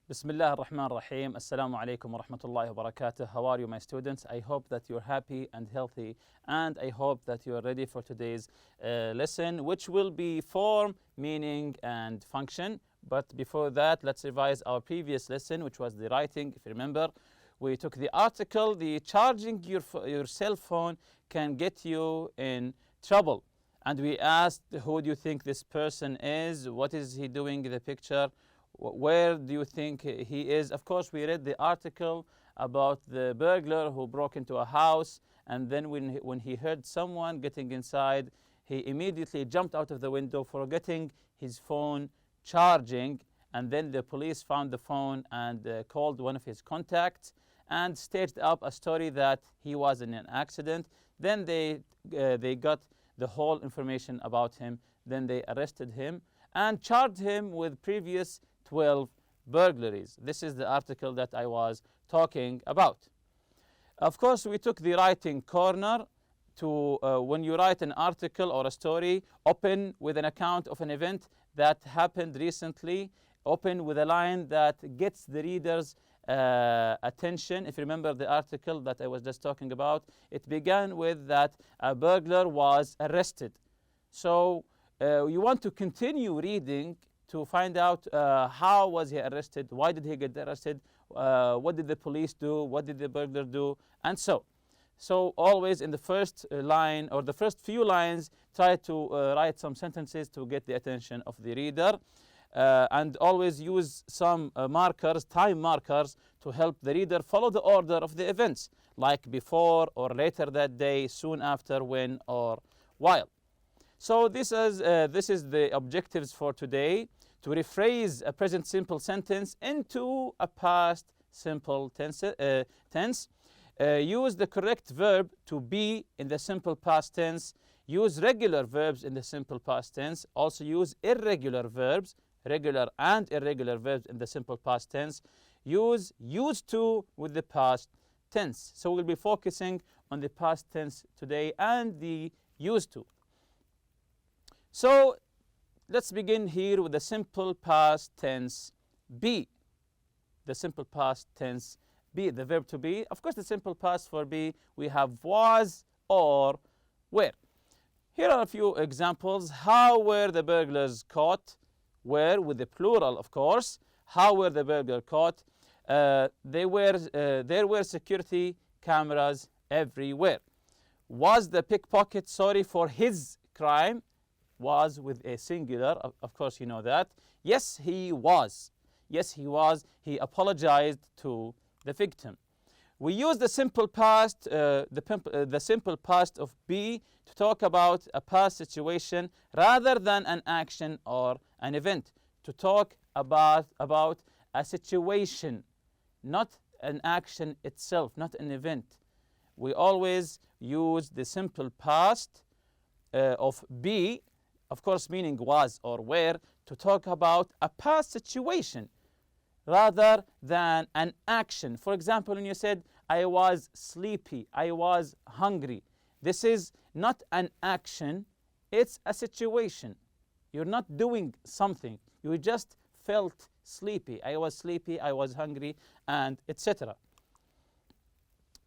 بسم الله الرحمن الرحيم. السلام عليكم ورحمة الله وبركاته. How are you, my students? I hope that you're happy and healthy, and I hope that you're ready for today's lesson, which will be form, meaning, and function. But before that, let's revise our previous lesson, which was the writing. If you remember, we took the article, the charging your cell phone can get you in trouble. And we asked, who do you think this person is? What is he doing in the picture? Where do you think he is? Of course, we read the article about the burglar who broke into a house, and then when he heard someone getting inside, he immediately jumped out of the window, forgetting his phone charging, and then the police found the phone and called one of his contacts and staged up a story that he was in an accident. Then they got the whole information about him. Then they arrested him and charged him with previous 12 burglaries. This is the article that I was talking about. Of course, we took the writing corner to when you write an article or a story, open with an account of an event that happened recently, open with a line that gets the reader's attention. If you remember the article that I was just talking about, it began with that a burglar was arrested. So you want to continue reading to find out how was he arrested, why did he get arrested, what did the police do, what did the burglar do, and so. So always in the first line or the first few lines, try to write some sentences to get the attention of the reader. And always use some markers, time markers, to help the reader follow the order of the events, like before or later that day, soon after, when, or while. So this is the objectives for today: to rephrase a present simple sentence into a past simple tense. Use the correct verb to be in the simple past tense. Use regular verbs in the simple past tense. Also use irregular verbs, regular and irregular verbs in the simple past tense. Use used to with the past tense. So we'll be focusing on the past tense today and the used to. So let's begin here with the simple past tense be. The simple past tense be, the verb to be. Of course, the simple past for be, we have was or were. Here are a few examples. How were the burglars caught? Were with the plural, of course. How were the burglars caught? There were security cameras everywhere. Was the pickpocket sorry for his crime? Was with a singular, of course you know that. Yes, he was. Yes, he was. He apologized to the victim. We use the simple past, the simple past of be to talk about a past situation rather than an action or an event. To talk about a situation, not an action itself, not an event. We always use the simple past of be, of course meaning was or were, to talk about a past situation rather than an action. For example, when you said, I was sleepy, I was hungry. This is not an action, it's a situation. You're not doing something. You just felt sleepy. I was sleepy, I was hungry, and etc.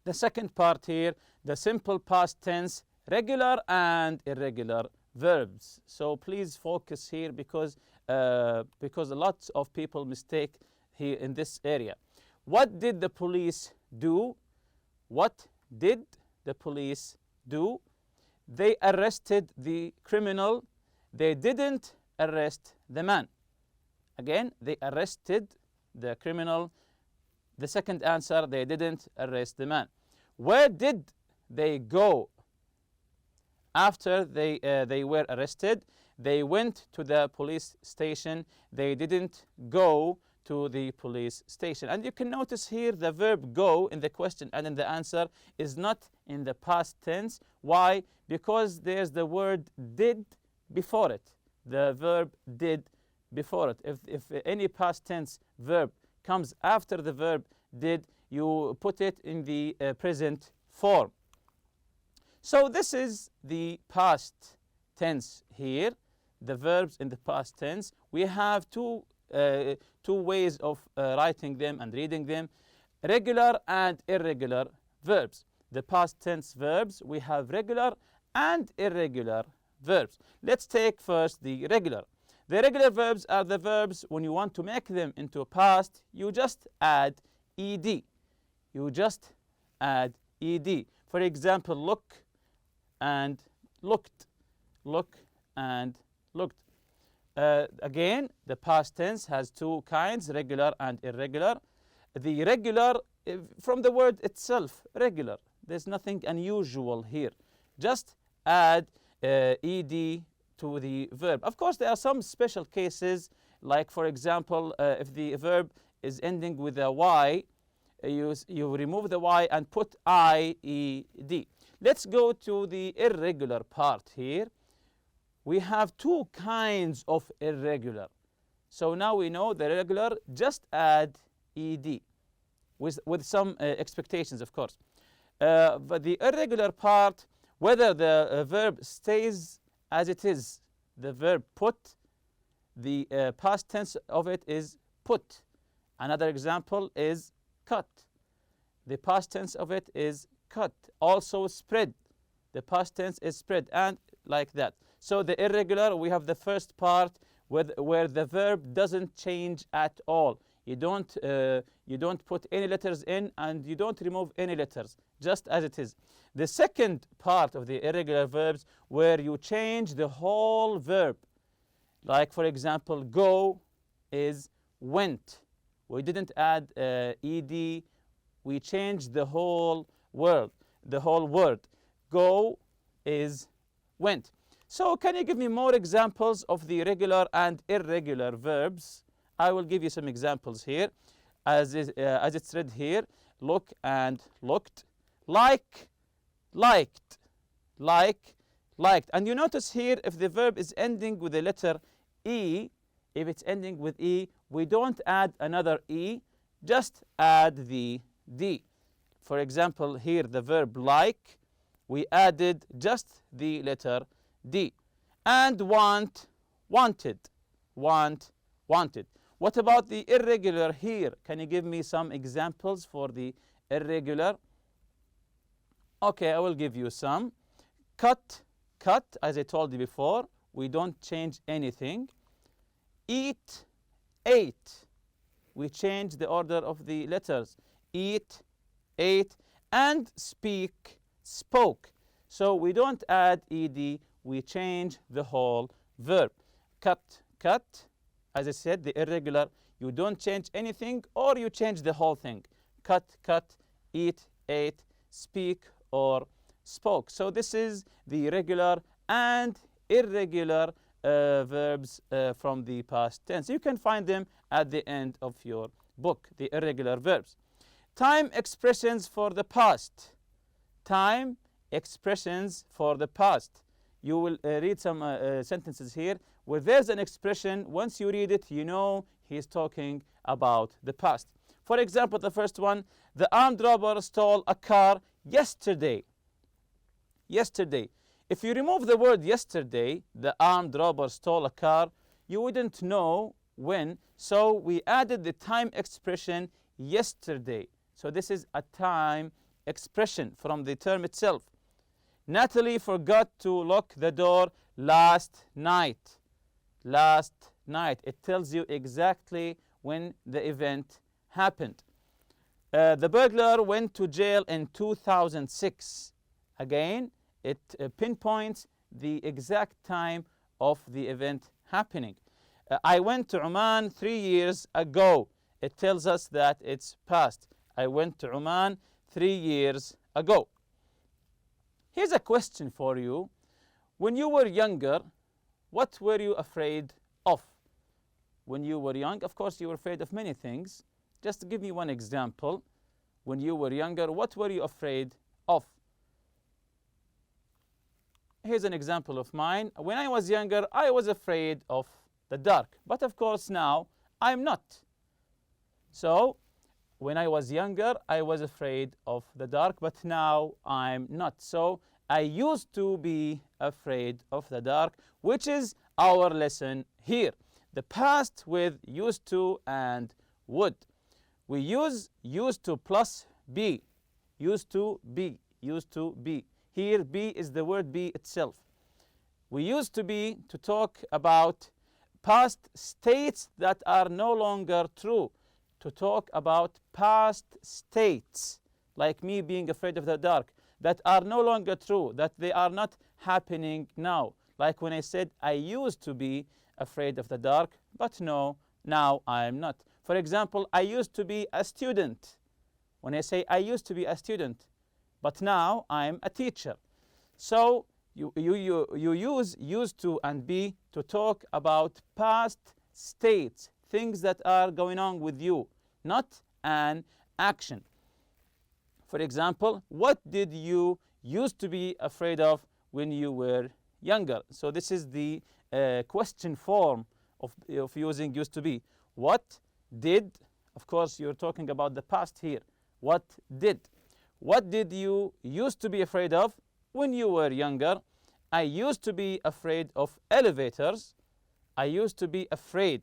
The second part here, the simple past tense, regular and irregular verbs. So please focus here because a lot of people mistake here in this area. What did the police do? What did the police do? They arrested the criminal. They didn't arrest the man. Again, they arrested the criminal. The second answer, they didn't arrest the man. Where did they go after they were arrested? They went to the police station. They didn't go to the police station. And you can notice here the verb go in the question and in the answer is not in the past tense. Why? Because there's the word did before it. The verb did before it. If any past tense verb comes after the verb did, you put it in the present form. So this is the past tense here, the verbs in the past tense. We have two two ways of writing them and reading them. Regular and irregular verbs. The past tense verbs, we have regular and irregular verbs. Let's take first the regular. The regular verbs are the verbs when you want to make them into a past, you just add ed. You just add ed. For example, look and looked. Look and looked. Again, the past tense has two kinds, regular and irregular. The regular, from the word itself, regular. There's nothing unusual here. Just add ed to the verb. Of course, there are some special cases, like for example, if the verb is ending with a y, you remove the y and put ied. Let's go to the irregular part here. We have two kinds of irregular. So now we know the regular, just add ed with some expectations, of course. But the irregular part, whether the verb stays as it is, the verb put, the past tense of it is put. Another example is cut. The past tense of it is cut. Also spread. The past tense is spread, and like that. So the irregular, we have the first part where the verb doesn't change at all. You don't put any letters in, and you don't remove any letters, just as it is. The second part of the irregular verbs, where you change the whole verb. Like for example, go is went. We didn't add ed. We changed the whole word. The whole word. Go is went. So can you give me more examples of the regular and irregular verbs? I will give you some examples here. As it's read here, look and looked, like, liked, like, liked. And you notice here, if the verb is ending with the letter E, if it's ending with E, we don't add another E, just add the D. For example, here the verb like, we added just the letter D. And want, wanted, want, wanted. What about the irregular here? Can you give me some examples for the irregular? Okay, I will give you some. Cut, cut, as I told you before, we don't change anything. Eat, ate, we change the order of the letters. Eat, ate, and speak, spoke. So we don't add ed, we change the whole verb. Cut, cut. As I said, the irregular, you don't change anything or you change the whole thing. Cut, cut, eat, ate, speak, or spoke. So this is the regular and irregular verbs from the past tense. You can find them at the end of your book, the irregular verbs. Time expressions for the past. Time expressions for the past. You will read some sentences here where there's an expression. Once you read it, you know he's talking about the past. For example, the first one, the armed robber stole a car yesterday. Yesterday. If you remove the word yesterday, the armed robber stole a car, you wouldn't know when. So we added the time expression yesterday. So this is a time expression from the term itself. Natalie forgot to lock the door last night. Last night. It tells you exactly when the event happened. The burglar went to jail in 2006. Again, it pinpoints the exact time of the event happening. I went to Oman 3 years ago. It tells us that it's past. I went to Oman 3 years ago. Here's a question for you. When you were younger, what were you afraid of? When you were young, of course, you were afraid of many things. Just give me one example. When you were younger, what were you afraid of? Here's an example of mine. When I was younger, I was afraid of the dark. But of course, now I'm not. So, when I was younger, I was afraid of the dark, but now I'm not. So, I used to be afraid of the dark, which is our lesson here. the past with used to and would. We use used to plus be. Used to be. Used to be. Here, be is the word be itself. We used to be to talk about past states that are no longer true. To talk about past states, like me being afraid of the dark, that are no longer true, that they are not happening now. Like when I said, I used to be afraid of the dark, but no, now I am not. For example, I used to be a student. When I say I used to be a student, but now I'm a teacher. So you use used to and be to talk about past states, things that are going on with you, not an action. For example, what did you used to be afraid of when you were younger? So this is the question form of using used to be. What did, of course, you're talking about the past here. What did? What did you used to be afraid of when you were younger? I used to be afraid of elevators. I used to be afraid.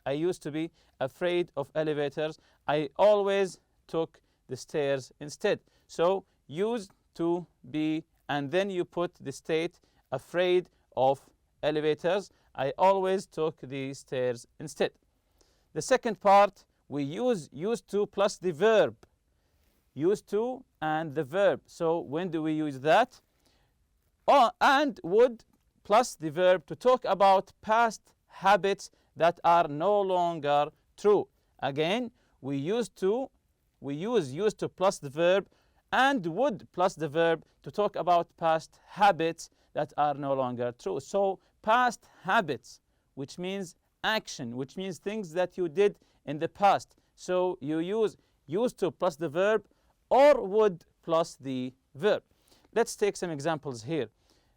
I used to be afraid of elevators. I always took the stairs instead. So used to be, and then you put the state afraid of elevators. I always took the stairs instead. The second part, we use used to plus the verb. Used to and the verb. So when do we use that? And would plus the verb to talk about past habits that are no longer true. Again, we use used to plus the verb and would plus the verb to talk about past habits that are no longer true. So past habits, which means action, which means things that you did in the past. So you use used to plus the verb or would plus the verb. Let's take some examples here.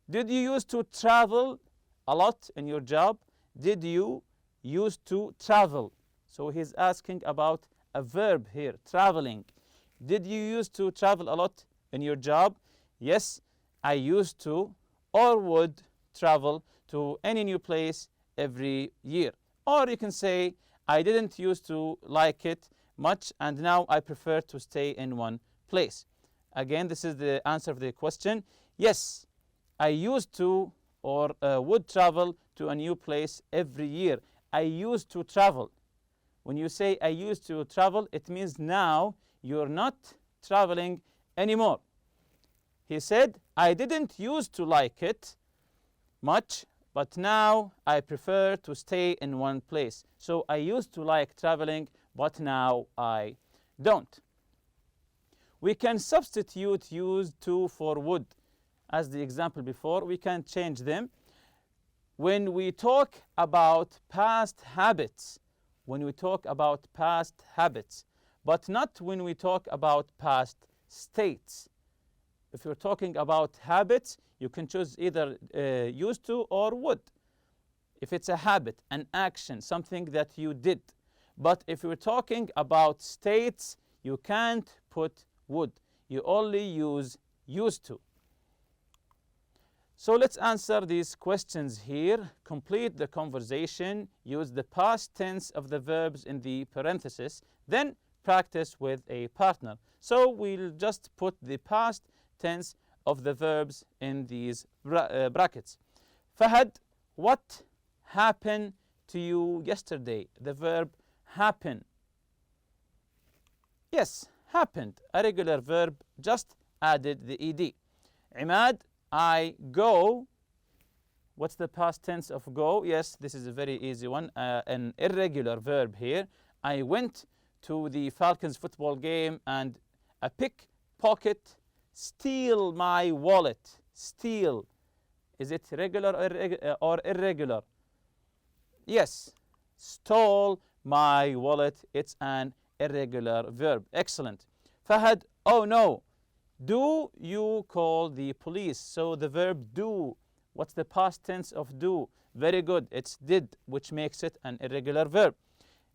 Did you used to travel a lot in your job? Did you used to travel? So he's asking about a verb here, traveling. Did you used to travel a lot in your job? Yes, I used to or would travel to any new place every year. Or you can say, I didn't used to like it much and now I prefer to stay in one place. Again, this is the answer of the question. Yes, I used to or would travel to a new place every year. I used to travel. When you say I used to travel, it means now you're not traveling anymore. He said, I didn't used to like it much, but now I prefer to stay in one place. So I used to like traveling, but now I don't. We can substitute used to for would. As the example before, we can change them. When we talk about past habits, but not when we talk about past states. If you're talking about habits, you can choose either used to or would. If it's a habit, an action, something that you did. But if you're talking about states, you can't put would. You only use used to. So let's answer these questions here. Complete the conversation. Use the past tense of the verbs in the parenthesis. Then practice with a partner. So we'll just put the past tense of the verbs in these brackets. Fahad, what happened to you yesterday? The verb happen. Yes, happened. A regular verb, just added the ed. Imad, I go. What's the past tense of go? Yes, this is a very easy one. An irregular verb here. I went to the Falcons football game and a pickpocket steal my wallet. Steal. Is it regular or irregular? Yes. Stole my wallet. It's an irregular verb. Excellent. Fahad, oh no. Do you call the police? So the verb do. What's the past tense of do? Very good. It's did, which makes it an irregular verb.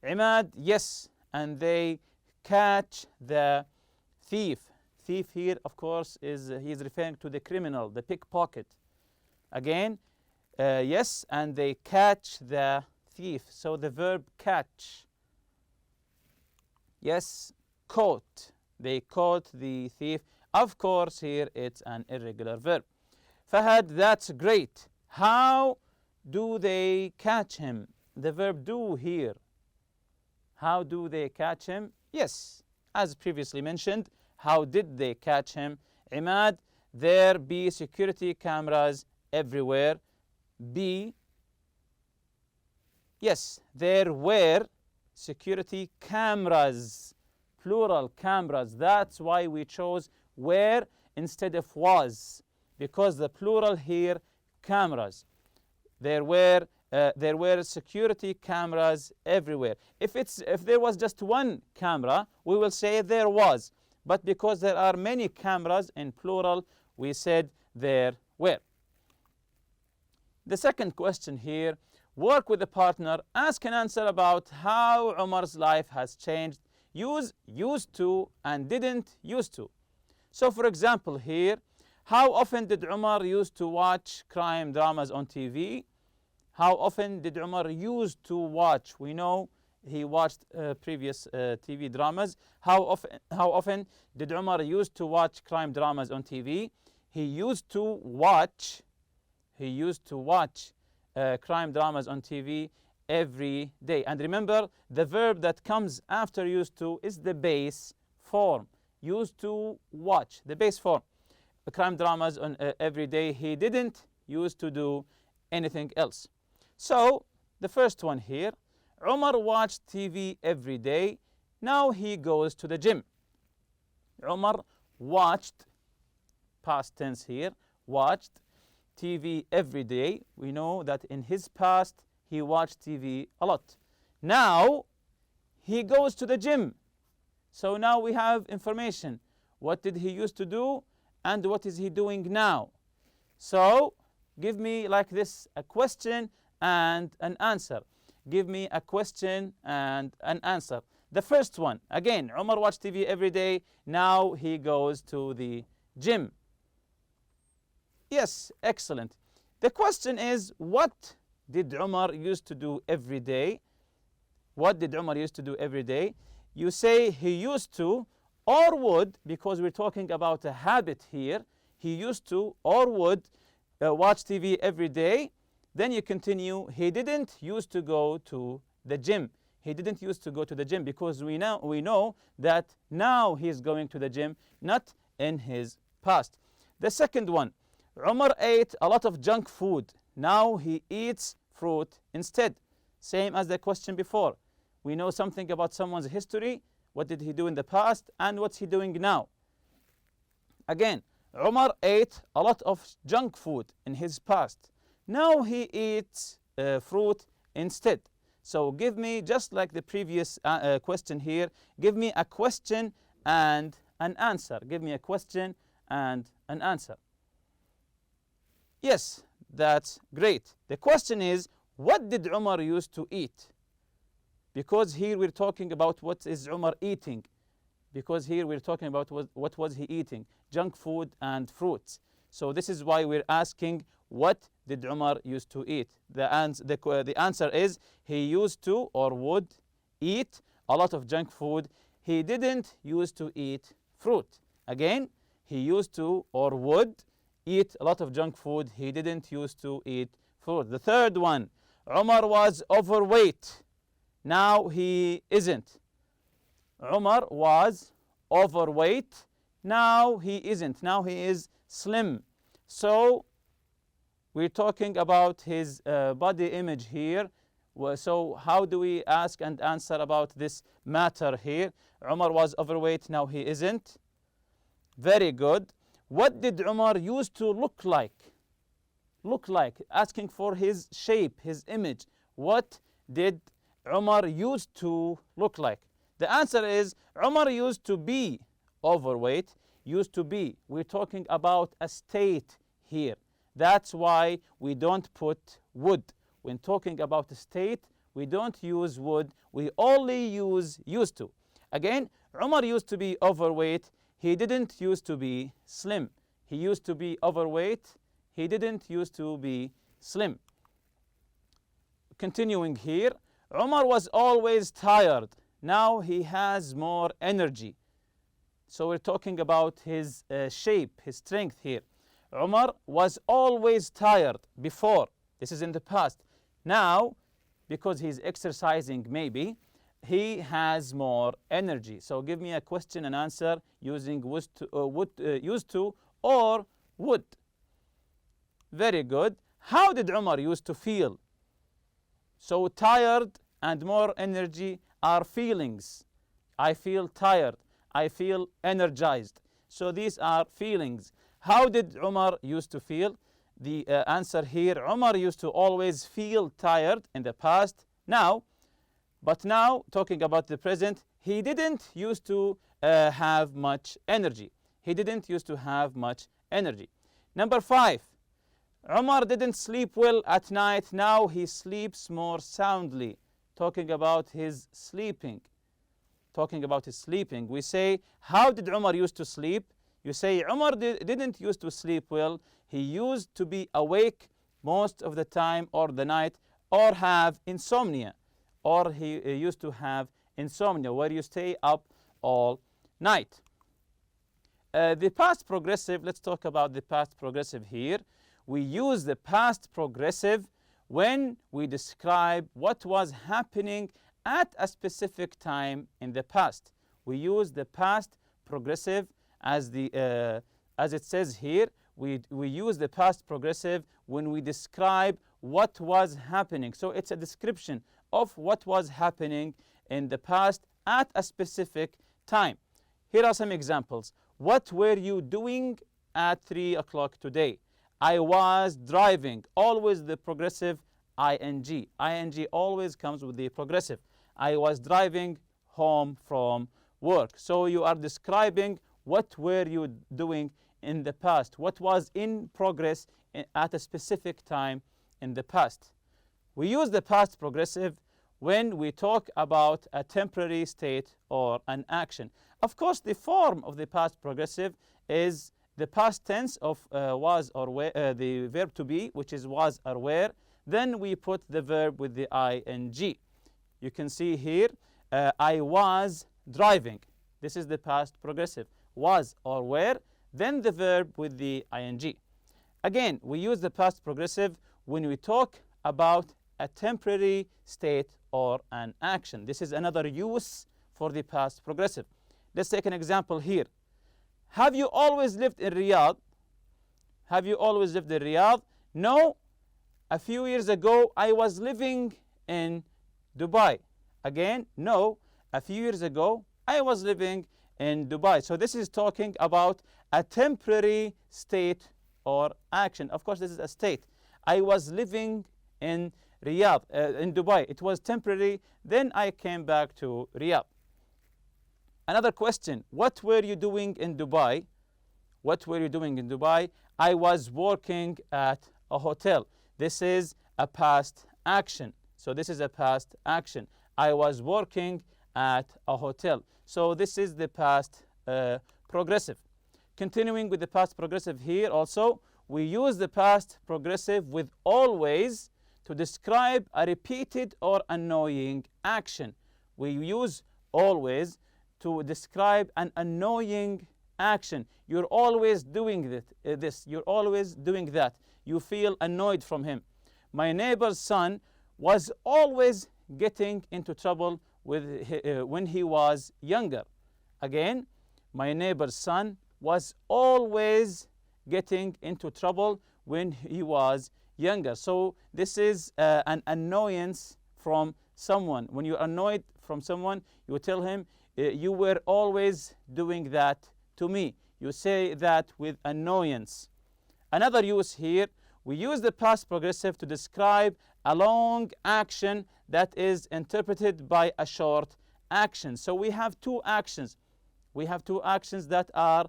Imad, yes. And they catch the thief. Thief here, of course, he's referring to the criminal, the pickpocket. Again, yes, and they catch the thief. So the verb catch. Yes, caught. They caught the thief. Of course, here it's an irregular verb. Fahad, that's great. How do they catch him? The verb do here. How do they catch him? Yes, as previously mentioned, how did they catch him? Imad, there be security cameras everywhere. B, yes, there were security cameras, plural cameras. That's why we chose were instead of was, because the plural here, cameras. There were security cameras everywhere. If there was just one camera, we will say there was. But because there are many cameras in plural, we said there were. The second question here, work with a partner, ask and answer about how Umar's life has changed. Use used to and didn't used to. So for example here, how often did Umar used to watch crime dramas on TV? How often did Umar used to watch? We know he watched previous TV dramas. How often did Umar used to watch crime dramas on TV? He used to watch crime dramas on TV every day. And remember, the verb that comes after used to is the base form. Used to watch, the base form. Crime dramas on every day. He didn't used to do anything else. So the first one here, Umar watched TV every day. Now he goes to the gym. Umar watched, past tense here, watched TV every day. We know that in his past he watched TV a lot. Now he goes to the gym. So now we have information. What did he used to do and what is he doing now? So give me like this a question and an answer. Give me a question and an answer. The first one, again, Umar watched TV every day. Now he goes to the gym. Yes, excellent. The question is, what did Umar used to do every day? What did Umar used to do every day? You say he used to or would, because we're talking about a habit here. He used to or would watch TV every day. Then you continue, he didn't used to go to the gym. He didn't used to go to the gym because we know that now he's going to the gym, not in his past. The second one, Umar ate a lot of junk food. Now he eats fruit instead. Same as the question before. We know something about someone's history. What did he do in the past and what's he doing now? Again, Umar ate a lot of junk food in his past. Now he eats fruit instead. So give me, just like the previous question here, give me a question and an answer. Give me a question and an answer. Yes, that's great. The question is, what did Umar used to eat? Because here we're talking about what is Umar eating. Because here we're talking about what was he eating? Junk food and fruits. So this is why we're asking, what did Umar used to eat? The answer is, he used to or would eat a lot of junk food. He didn't used to eat fruit. Again, he used to or would eat a lot of junk food. He didn't used to eat fruit. The third one, Umar was overweight. Now he isn't. Umar was overweight. Now he isn't. Now he is slim. So we're talking about his body image here. So how do we ask and answer about this matter here? Umar was overweight, now he isn't. Very good. What did Umar used to look like? Look like, asking for his shape, his image. What did Umar used to look like? The answer is, Umar used to be overweight. Used to be. We're talking about a state here. That's why we don't put would. When talking about a state, we don't use would. We only use used to. Again, Umar used to be overweight. He didn't used to be slim. He used to be overweight. He didn't used to be slim. Continuing here, Umar was always tired. Now he has more energy. So we're talking about his shape, his strength here. Umar was always tired before. This is in the past. Now, because he's exercising maybe, he has more energy. So give me a question and answer using used to or would. Very good. How did Umar used to feel? So tired and more energy are feelings. I feel tired. I feel energized. So these are feelings. How did Umar used to feel? The answer here, Umar used to always feel tired in the past. But now, talking about the present, he didn't used to have much energy. He didn't used to have much energy. Number 5, Umar didn't sleep well at night. Now he sleeps more soundly. Talking about his sleeping. Talking about his sleeping. We say, how did Umar used to sleep? You say, Umar didn't used to sleep well. He used to be awake most of the time or the night, or have insomnia. Or he used to have insomnia, where you stay up all night. The past progressive, let's talk about the past progressive here. We use the past progressive when we describe what was happening at a specific time in the past. We use the past progressive as it says here. We use the past progressive when we describe what was happening. So it's a description of what was happening in the past at a specific time. Here are some examples. What were you doing at 3 o'clock today? I was driving. Always the progressive ing. Ing always comes with the progressive. I was driving home from work. So you are describing what were you doing in the past, what was in progress at a specific time in the past. We use the past progressive when we talk about a temporary state or an action. Of course, the form of the past progressive is the past tense of was or were, the verb to be, which is was or were. Then we put the verb with the ing. You can see here, I was driving. This is the past progressive. Was or were, then the verb with the ing. Again, we use the past progressive when we talk about a temporary state or an action. This is another use for the past progressive. Let's take an example here. Have you always lived in Riyadh? Have you always lived in Riyadh? No. A few years ago, I was living in Dubai. Again, no. A few years ago, I was living in Dubai. So this is talking about a temporary state or action. Of course, this is a state. I was living in Riyadh, in Dubai. It was temporary. Then I came back to Riyadh. Another question. What were you doing in Dubai? What were you doing in Dubai? I was working at a hotel. This is a past action. So this is a past action. I was working at a hotel. So this is the past progressive. Continuing with the past progressive here also, we use the past progressive with always to describe a repeated or annoying action. We use always to describe an annoying action. You're always doing this. You're always doing that. You feel annoyed from him. My neighbor's son was always getting into trouble when he was younger. Again, my neighbor's son was always getting into trouble when he was younger. So this is an annoyance from someone. When you're annoyed from someone, you tell him, you were always doing that to me. You say that with annoyance. Another use here, we use the past progressive to describe a long action that is interpreted by a short action. So we have two actions. We have two actions that are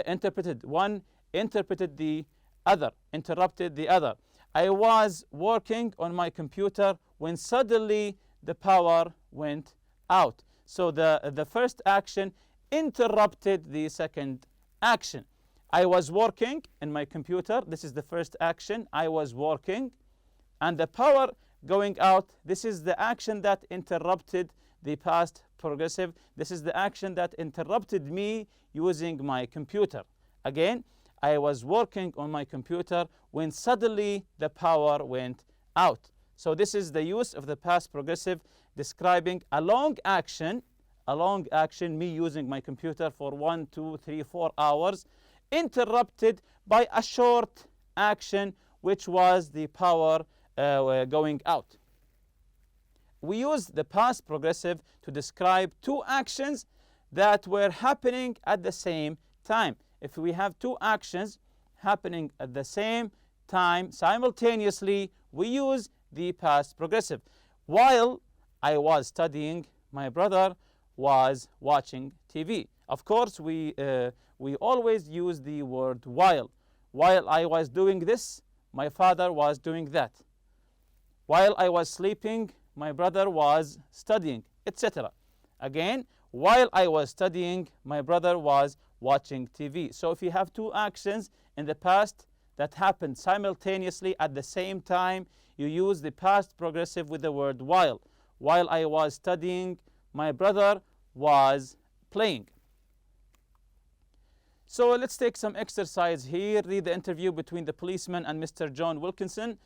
interpreted. One interpreted the other, interrupted the other. I was working on my computer when suddenly the power went out. So the first action interrupted the second action. I was working in my computer. This is the first action. I was working. And the power going out. This is the action that interrupted the past progressive. This is the action that interrupted me using my computer. Again, I was working on my computer when suddenly the power went out. So this is the use of the past progressive describing a long action, me using my computer for 1, 2, 3, 4 hours, interrupted by a short action, which was the power going out. We use the past progressive to describe two actions that were happening at the same time. If we have two actions happening at the same time simultaneously, we use the past progressive. While I was studying, my brother was watching TV. Of course, we always use the word while. While I was doing this, my father was doing that. While I was sleeping, my brother was studying, etc. Again, while I was studying, my brother was watching TV. So if you have two actions in the past that happened simultaneously at the same time, you use the past progressive with the word while. While I was studying, my brother was playing. So let's take some exercise here. Read the interview between the policeman and Mr. John Wilkinson.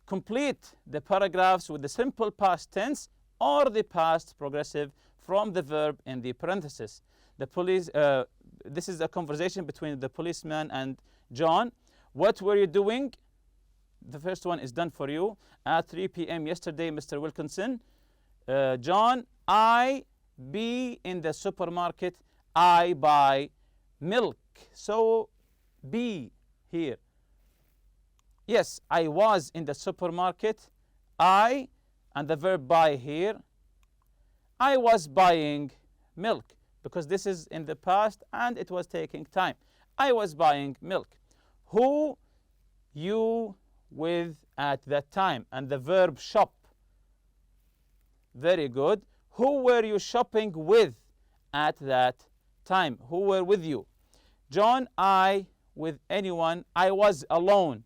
Complete the paragraphs with the simple past tense or the past progressive from the verb in the parenthesis. This is a conversation between the policeman and John. What were you doing? The first one is done for you. At 3 p.m. yesterday, Mr. Wilkinson. John, I be in the supermarket. I buy milk. So, be here. Yes, I was in the supermarket. I, and the verb buy here. I was buying milk because this is in the past and it was taking time. I was buying milk. Who, you, with at that time, and the verb shop. Very good. Who were you shopping with at that time? Who were with you? John, I, with anyone. I was alone.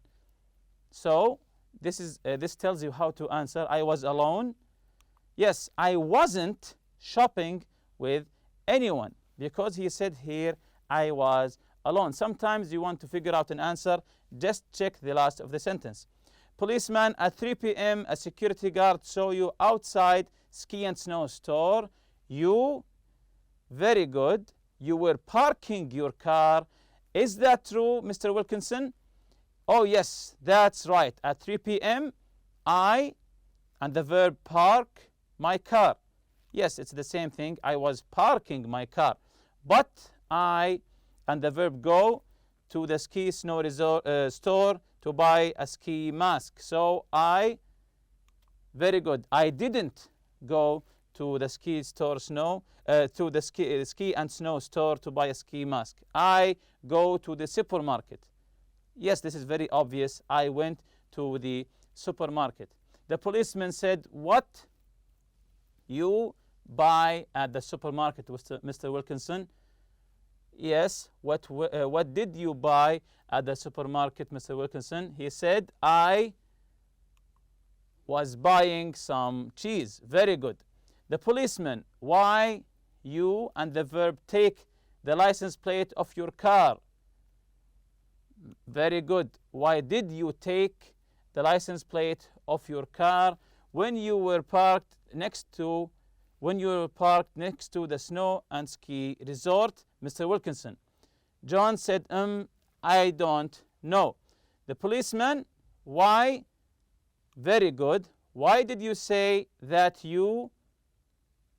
So this tells you how to answer. I was alone. Yes, I wasn't shopping with anyone because he said here I was alone. Sometimes you want to figure out an answer, just check the last of the sentence. Policeman, at 3 p.m. a security guard saw you outside ski and snow store. You, very good, you were parking your car. Is that true, Mr. Wilkinson? Oh yes, that's right. At 3 p.m. I, and the verb park, my car. Yes, it's the same thing. I was parking my car. But I, and the verb go, to the ski snow resort, store to buy a ski mask. So I, very good. I didn't go to the ski store to the ski and snow store to buy a ski mask. I go to the supermarket. Yes, this is very obvious. I went to the supermarket. The policeman said, what you buy at the supermarket, Mr. Wilkinson? Yes, what did you buy at the supermarket, Mr. Wilkinson? He said, I was buying some cheese. Very good. The policeman, why you, and the verb take the license plate of your car? Very good. Why did you take the license plate of your car when you were parked next to the snow and ski resort, Mr. Wilkinson? John said, I don't know. The policeman, why? Very good. Why did you say that you,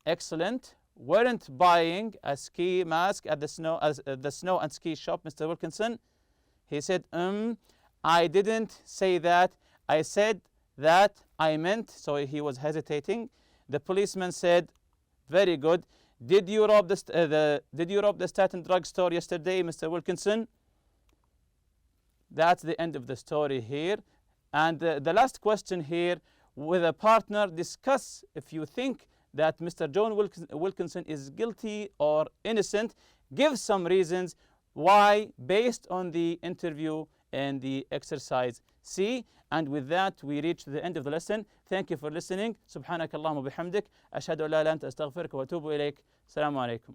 excellent, weren't buying a ski mask at the snow and ski shop, Mr. Wilkinson? He said, I didn't say that. I said that I meant, so he was hesitating. The policeman said, very good. Did you rob the Staten drug store yesterday, Mr. Wilkinson? That's the end of the story here. And the last question here, with a partner, discuss if you think that Mr. John Wilkinson is guilty or innocent. Give some reasons why based on the interview and the exercise C. And with that, we reach the end of the lesson. Thank you for listening. سبحانك اللهم وبحمدك. أشهد أن لا إله إلا أنت أستغفرك وأتوب إليك. السلام عليكم.